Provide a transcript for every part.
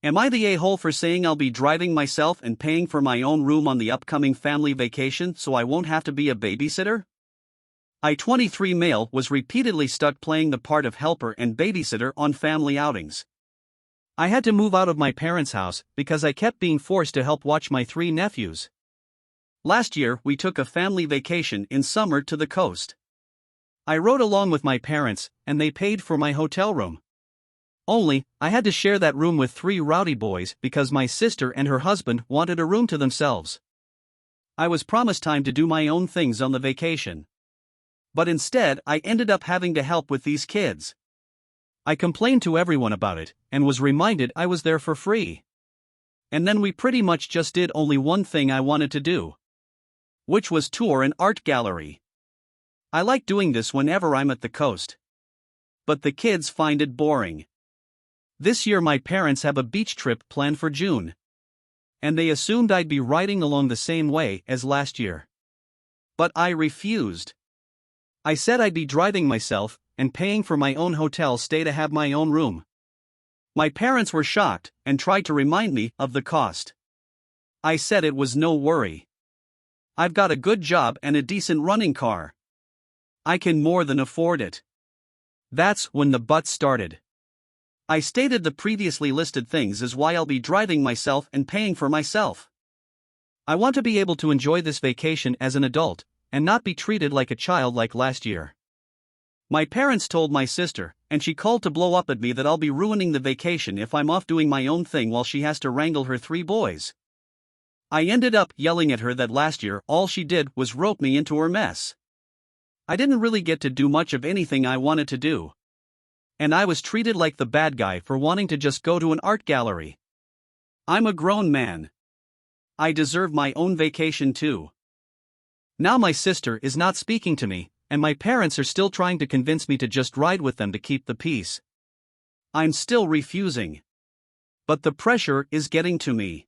Am I the a-hole for saying I'll be driving myself and paying for my own room on the upcoming family vacation so I won't have to be a babysitter? I, 23 male, was repeatedly stuck playing the part of helper and babysitter on family outings. I had to move out of my parents' house because I kept being forced to help watch my 3 nephews. Last year, we took a family vacation in summer to the coast. I rode along with my parents, and they paid for my hotel room. Only, I had to share that room with 3 rowdy boys because my sister and her husband wanted a room to themselves. I was promised time to do my own things on the vacation. But instead, I ended up having to help with these kids. I complained to everyone about it, and was reminded I was there for free. And then we pretty much just did only one thing I wanted to do, which was tour an art gallery. I like doing this whenever I'm at the coast. But the kids find it boring. This year my parents have a beach trip planned for June. And they assumed I'd be riding along the same way as last year. But I refused. I said I'd be driving myself and paying for my own hotel stay to have my own room. My parents were shocked and tried to remind me of the cost. I said it was no worry. I've got a good job and a decent running car. I can more than afford it. That's when the but started. I stated the previously listed things as why I'll be driving myself and paying for myself. I want to be able to enjoy this vacation as an adult, and not be treated like a child like last year. My parents told my sister, and she called to blow up at me that I'll be ruining the vacation if I'm off doing my own thing while she has to wrangle her 3 boys. I ended up yelling at her that last year all she did was rope me into her mess. I didn't really get to do much of anything I wanted to do. And I was treated like the bad guy for wanting to just go to an art gallery. I'm a grown man. I deserve my own vacation too. Now my sister is not speaking to me, and my parents are still trying to convince me to just ride with them to keep the peace. I'm still refusing. But the pressure is getting to me.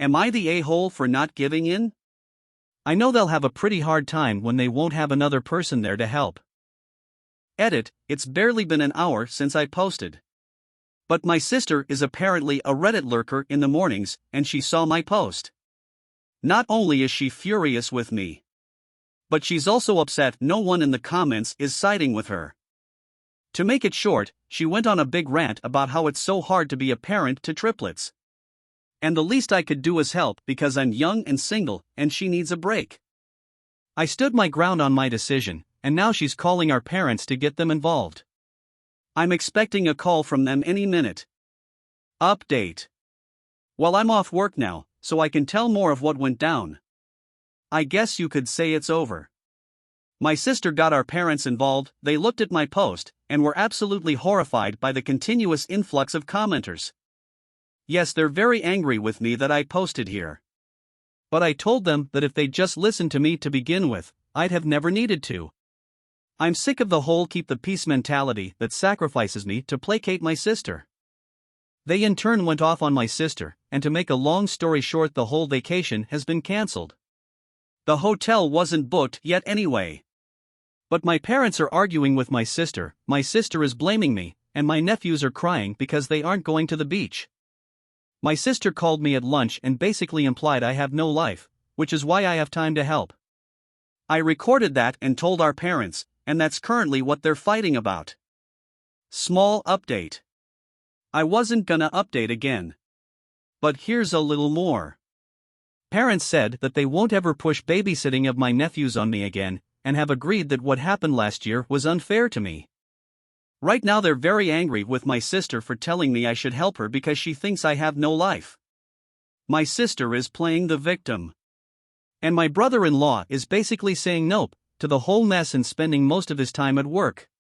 Am I the a-hole for not giving in? I know they'll have a pretty hard time when they won't have another person there to help. Edit, it's barely been an hour since I posted. But my sister is apparently a Reddit lurker in the mornings, and she saw my post. Not only is she furious with me, but she's also upset no one in the comments is siding with her. To make it short, she went on a big rant about how it's so hard to be a parent to triplets. And the least I could do is help because I'm young and single, and she needs a break. I stood my ground on my decision, and now she's calling our parents to get them involved. I'm expecting a call from them any minute. Update. Well, I'm off work now, so I can tell more of what went down. I guess you could say it's over. My sister got our parents involved, they looked at my post, and were absolutely horrified by the continuous influx of commenters. Yes, they're very angry with me that I posted here. But I told them that if they'd just listened to me to begin with, I'd have never needed to. I'm sick of the whole keep the peace mentality that sacrifices me to placate my sister. They in turn went off on my sister, and to make a long story short, the whole vacation has been cancelled. The hotel wasn't booked yet anyway. But my parents are arguing with my sister is blaming me, and my nephews are crying because they aren't going to the beach. My sister called me at lunch and basically implied I have no life, which is why I have time to help. I recorded that and told our parents, and that's currently what they're fighting about. Small update. I wasn't gonna update again. But here's a little more. Parents said that they won't ever push babysitting of my nephews on me again, and have agreed that what happened last year was unfair to me. Right now they're very angry with my sister for telling me I should help her because she thinks I have no life. My sister is playing the victim. And my brother-in-law is basically saying nope to the whole mess and spending most of his time at work.